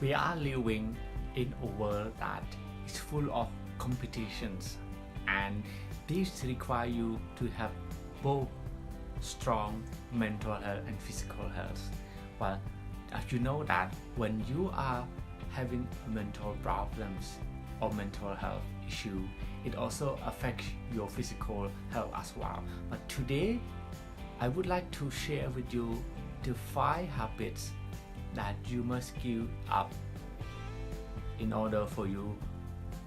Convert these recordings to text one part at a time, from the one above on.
We are living in a world that is full of competitions, and this require you to have both strong mental health and physical health. Well, as you know that when you are having mental problems or mental health issue, it also affects your physical health as well. But today I would like to share with you the 5 habits that you must give up in order for you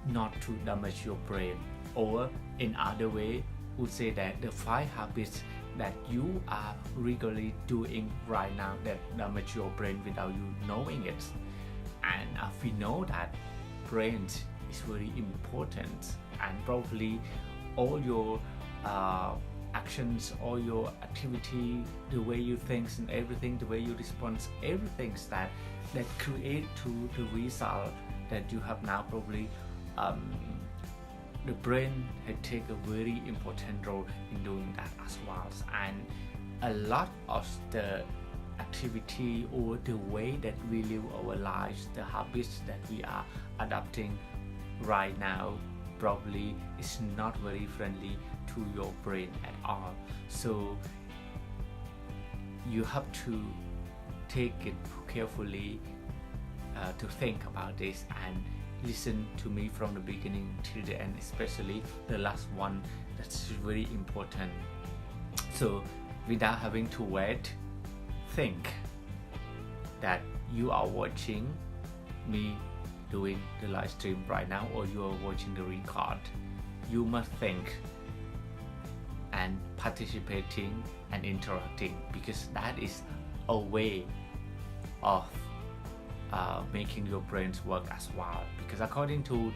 not to damage your brain, or in other way would say that the 5 habits that you are regularly doing right now that damage your brain without you knowing it. And we know that brain is very important, and probably all your actions, all your activity, the way you think and everything, the way you respond, everything that create to the result that you have now. Probably the brain had take a very important role in doing that as well. And a lot of the activity or the way that we live our lives, the habits that we are adopting right now, probably is not very friendly to your brain at all. So you have to take it carefully to think about this and listen to me from the beginning till the end, especially the last one. That's very important. So without having to wait, think that you are watching me doing the live stream right now, or you are watching the record. You must think and participating and interacting, because that is a way of making your brains work as well. Because according to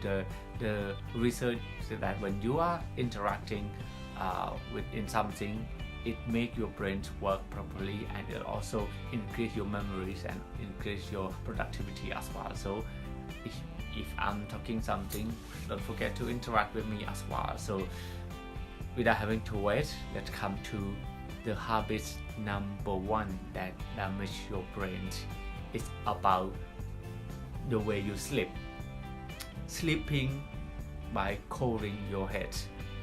the research, that when you are interacting within something, it make your brains work properly, and it also increase your memories and increase your productivity as well. So if I'm talking something, don't forget to interact with me as well. So without having to wait, let's come to the habits number 1 that damage your brain. It's about the way you sleep. Sleeping by covering your head.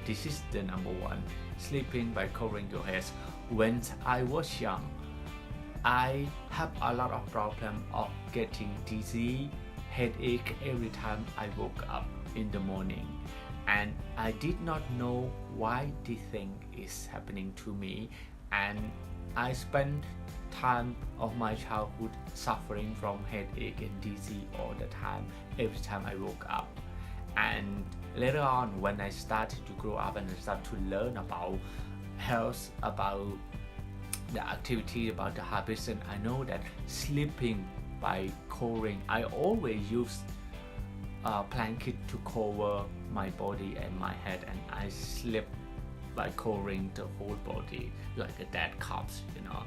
This is the number 1. Sleeping by covering your head. When I was young, I have a lot of problem of getting dizzy, headache every time I woke up in the morning, and I did not know why this thing is happening to me. And I spent time of my childhood suffering from headache and dizzy all the time, every time I woke up. And later on, when I started to grow up and I started to learn about health, about the activity, about the habits, and I know that sleeping by covering, I always use a blanket to cover my body and my head, and I sleep by covering the whole body like a dead corpse, you know.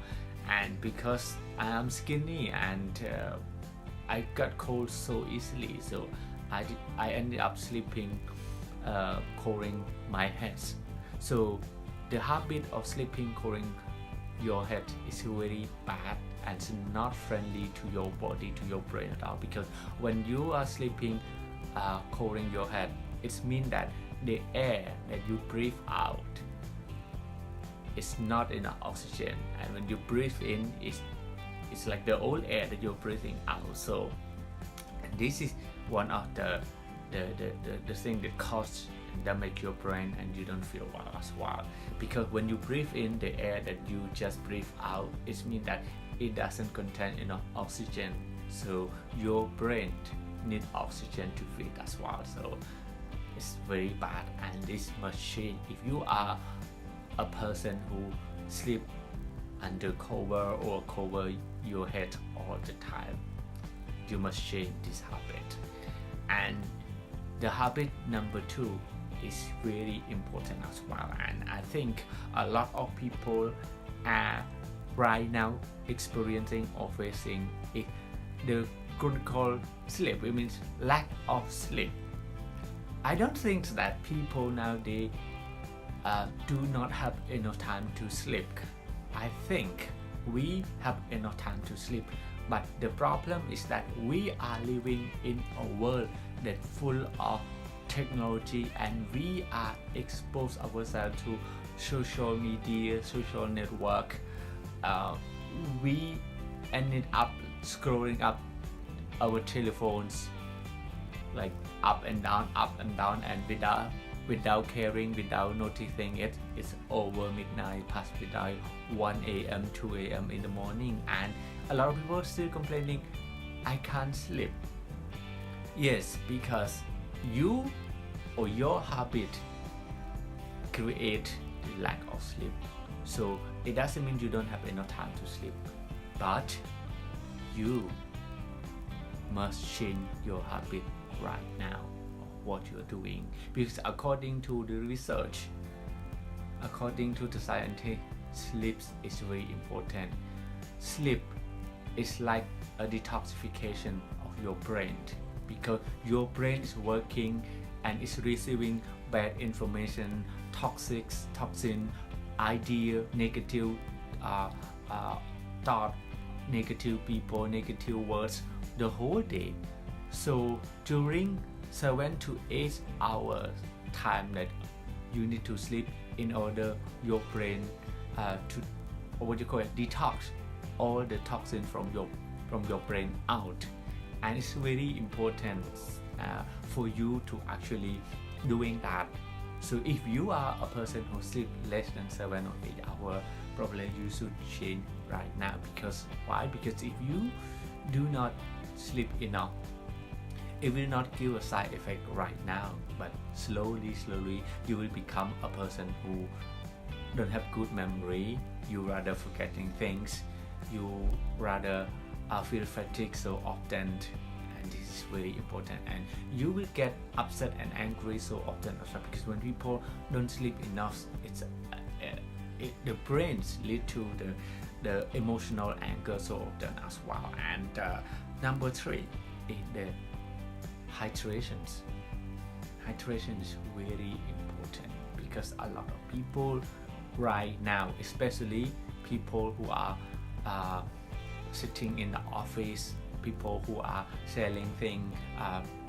And because I am skinny and I got cold so easily, so I ended up sleeping covering my head. So the habit of sleeping covering your head is very bad and it's not friendly to your body, to your brain at all. Because when you are sleeping covering your head, it means that the air that you breathe out is not enough oxygen, and when you breathe in, it's like the old air that you're breathing out. So and this is one of the thing that causes damage your brain, and you don't feel well as well. Because when you breathe in the air that you just breathe out, it means that it doesn't contain enough oxygen, so your brain needs oxygen to feed as well. So it's very bad, and this must change. If you are a person who sleep under cover or cover your head all the time, you must change this habit. And the habit number 2 is very important as well, and I think a lot of people are right now experiencing or facing it, the chronic sleep. It means lack of sleep. I don't think that people nowadays do not have enough time to sleep. I think we have enough time to sleep. But the problem is that we are living in a world that full of technology, and we are exposed ourselves to social media, social network. We ended up scrolling up our telephones like up and down, and without caring, without noticing it, it's over midnight, past midnight, 1 a.m., 2 a.m. in the morning, and a lot of people are still complaining, I can't sleep. Yes, because you or your habit create the lack of sleep. So it doesn't mean you don't have enough time to sleep, but you must change your habit right now of what you're doing, because according to the research, according to the scientists, sleep is very important. Sleep is like a detoxification of your brain, because your brain is working and is receiving bad information, toxin, idea, negative thought, negative people, negative words the whole day. So during 7 to 8 hours time that you need to sleep in order your brain to, or what you call it, detox all the toxin from your brain out. And it's very important for you to actually doing that. So if you are a person who sleep less than 7 or 8 hours, probably you should change right now. Because why? Because if you do not sleep enough, it will not give a side effect right now, but slowly you will become a person who don't have good memory. You rather forgetting things, you rather feel fatigue so often, and this is very important. And you will get upset and angry so often as well, because when people don't sleep enough, the brains lead to the emotional anger so often as well. And number 3 is the hydration. Hydration is very important, because a lot of people right now, especially people who are sitting in the office, people who are selling things,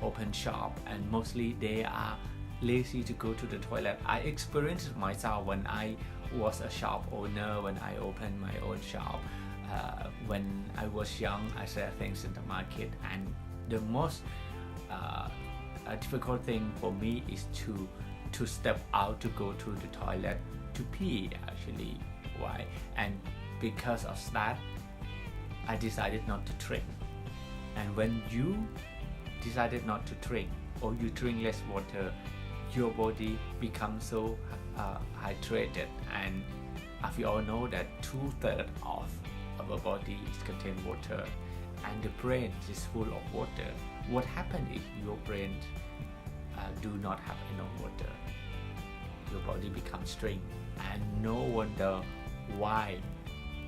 open shop, and mostly they are lazy to go to the toilet. I experienced it myself when I was a shop owner, when I opened my own shop. When I was young, I sell things in the market, and the most difficult thing for me is to step out to go to the toilet to pee actually. Why? And because of that, I decided not to drink. And when you decided not to drink, or you drink less water, your body becomes so hydrated. And as we all know that 2/3 of our body is contained water, and the brain is full of water. What happens if your brain do not have enough water? Your body becomes strained, and no wonder why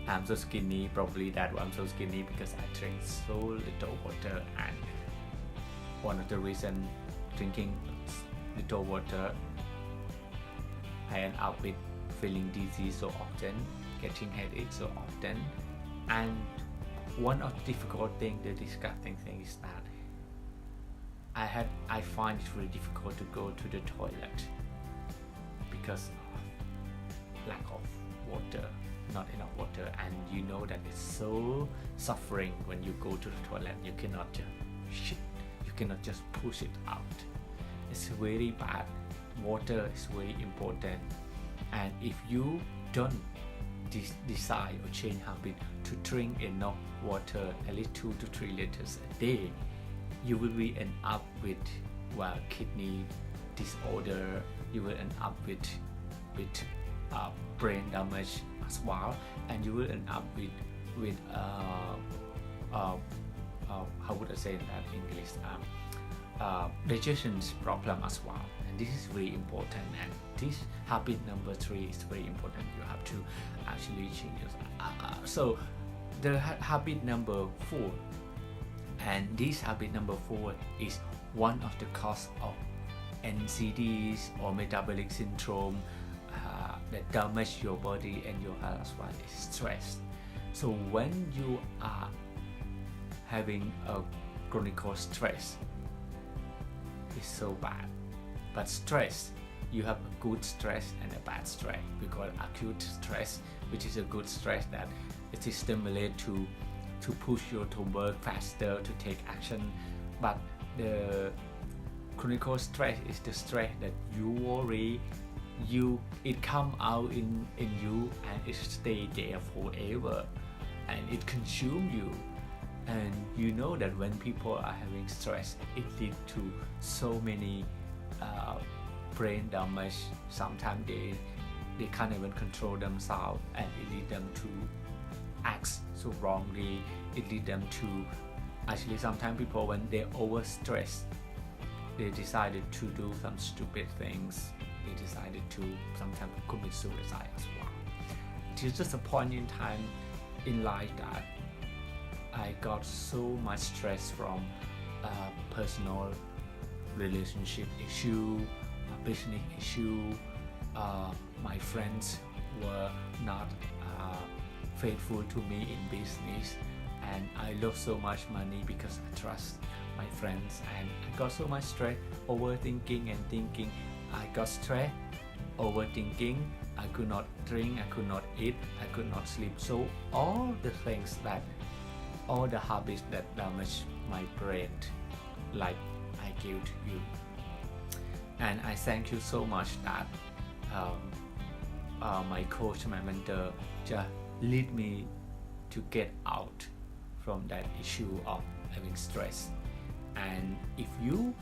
I'm so skinny. Probably that I'm so skinny because I drink so little water. And one of the reasons drinking little water, I end up with feeling dizzy so often, getting headache so often. And one of the difficult thing, the disgusting thing, is that I find it really difficult to go to the toilet because of lack of water, not enough water. And you know that it's so suffering when you go to the toilet. You cannot just shit, you cannot just push it out. It's very bad. Water is very important, and if you don't decide or change habit to drink enough water, at least 2 to 3 liters a day, you will be end up with kidney disorder. You will end up with brain damage as well, and you will end up with how would I say that in English, digestion problem as well. And this is very important, and this habit number 3 is very important. You have to actually change it. So the habit number 4, and this habit number 4 is one of the cause of NCDs or metabolic syndrome that damage your body and your health as well, is stress. So when you are having a chronic stress is so bad. But stress, you have a good stress and a bad stress. We call it acute stress, which is a good stress that it is stimulate to push you to work faster, to take action. But the chronic stress is the stress that you worry, it come out in you and it stay there forever, and it consume you. And you know that when people are having stress, it leads to so many brain damage. Sometimes they can't even control themselves, and it leads them to act so wrongly. It leads them to, actually sometimes people, when they overstressed, they decided to do some stupid things. They decided to sometimes commit suicide as well. It is just a point in time in life that I got so much stress from personal relationship issue, a business issue. My friends were not faithful to me in business, and I lost so much money because I trust my friends, and I got so much stress, overthinking and thinking. I got stressed, overthinking. I could not drink, I could not eat, I could not sleep. So all the things that, all the habits that damage my brain, like I give to you. And I thank you so much that my coach, my mentor, just lead me to get out from that issue of having stress. And if you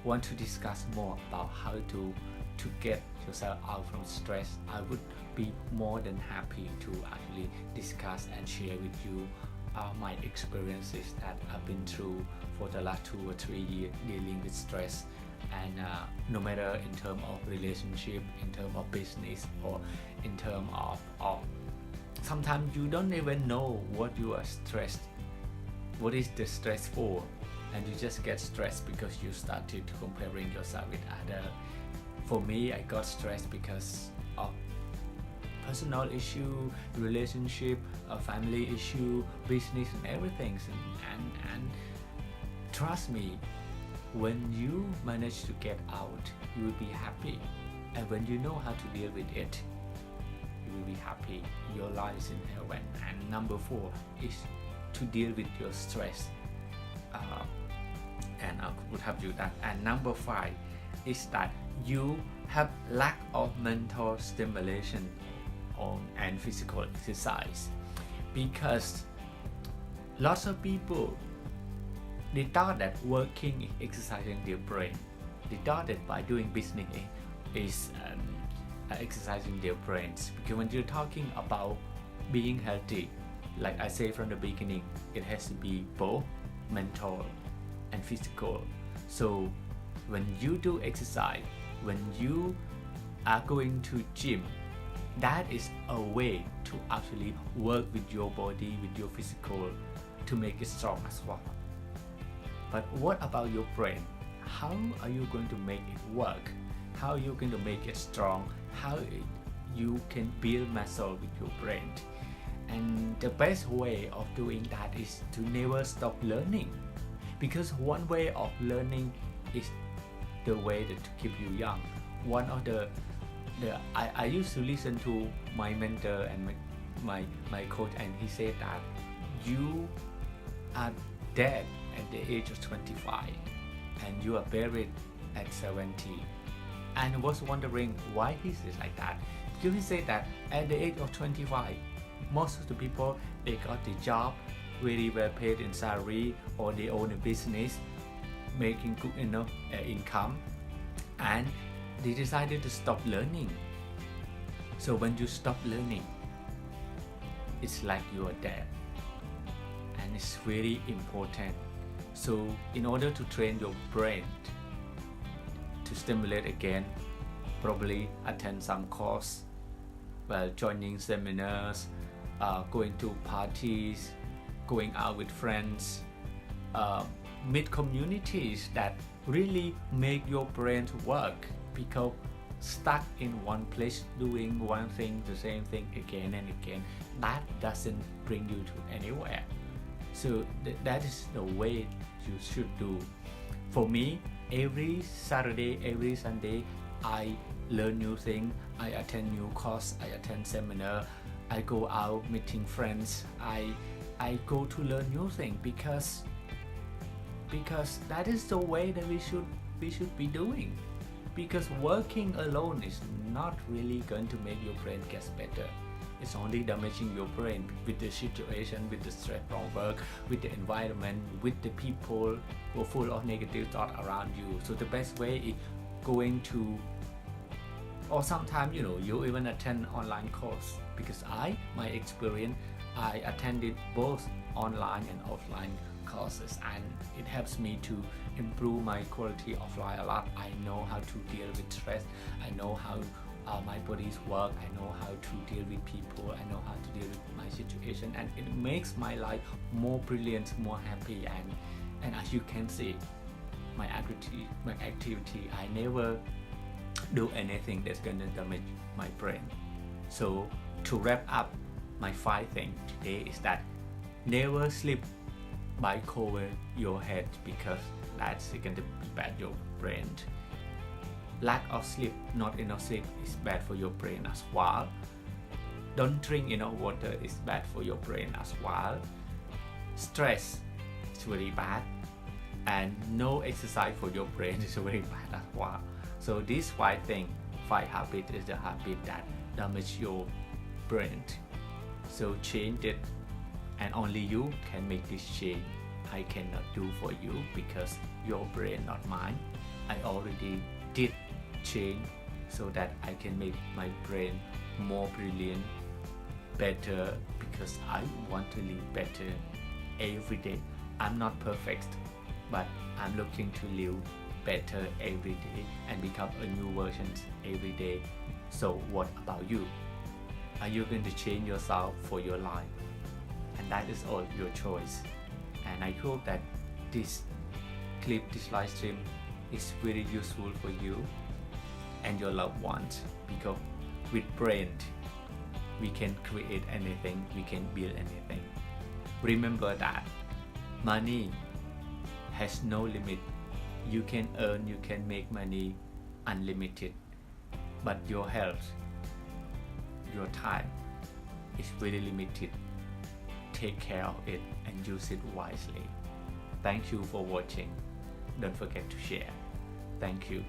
want to discuss more about how to get yourself out from stress, I would be more than happy to actually discuss and share with you my experiences that I've been through for the last 2 or 3 years dealing with stress. And no matter in terms of relationship, in terms of business, or in terms of sometimes you don't even know what you are stressed, what is the stress for, and you just get stressed because you started comparing yourself with others. For me, I got stressed because of personal issue, relationship, a family issue, business, and everything. And trust me, when you manage to get out, you will be happy. And when you know how to deal with it, you will be happy. Your life is in heaven. And number 4 is to deal with your stress. And I would have you that. And number 5 is that you have lack of mental stimulation and physical exercise, because lots of people, they thought that working is exercising their brain. They thought that by doing business is exercising their brains. Because when you're talking about being healthy, like I say from the beginning, it has to be both mental and physical. So when you do exercise, when you are going to gym, that is a way to actually work with your body, with your physical, to make it strong as well. But what about your brain? How are you going to make it work? How are you going to make it strong? How you can build muscle with your brain? And the best way of doing that is to never stop learning. Because one way of learning is the way that to keep you young. One of I used to listen to my mentor and my coach, and he said that you are dead at the age of 25 and you are buried at 70. And I was wondering why he says like that. Because he said that at the age of 25, most of the people, they got the job, very well paid in salary, or they own a business, making good enough income, and they decided to stop learning. So when you stop learning, it's like you are dead, and it's very important. So in order to train your brain to stimulate again, probably attend some course, well, joining seminars, going to parties, going out with friends, meet communities that really make your brain work. Because stuck in one place doing one thing, the same thing again and again, that doesn't bring you to anywhere. So that is the way you should do. For me, every Saturday, every Sunday, I learn new things. I attend new course, I attend seminar, I go out meeting friends, I go to learn new things because that is the way that we should be doing. Because working alone is not really going to make your brain get better. It's only damaging your brain with the situation, with the stress from work, with the environment, with the people who are full of negative thoughts around you. So the best way is going to, or sometimes you even attend online course. Because my experience, I attended both online and offline courses, and it helps me to improve my quality of life a lot. I know how to deal with stress, I know how my body's work, I know how to deal with people, I know how to deal with my situation, and it makes my life more brilliant, more happy. And as you can see, my activity, I never do anything that's gonna damage my brain. So to wrap up, my 5 things today is that never sleep by cover your head, because that's going to be bad your brain. Lack of sleep, not enough sleep, is bad for your brain as well. Don't drink enough water, is bad for your brain as well. Stress is very bad, and no exercise for your brain is very bad as well. So these 5 things, 5 habits, is the habit that damage your brain. So change it, and only you can make this change. I cannot do for you because your brain, not mine. I already did change so that I can make my brain more brilliant, better, because I want to live better every day. I'm not perfect, but I'm looking to live better every day and become a new version every day. So what about you? Are you going to change yourself for your life? And that is all your choice. And I hope that this clip, this live stream is very useful for you and your loved ones, because with brain we can create anything, we can build anything. Remember that money has no limit. You can earn, you can make money unlimited, but your health, your time is very limited. Take care of it and use it wisely. Thank you for watching. Don't forget to share. Thank you.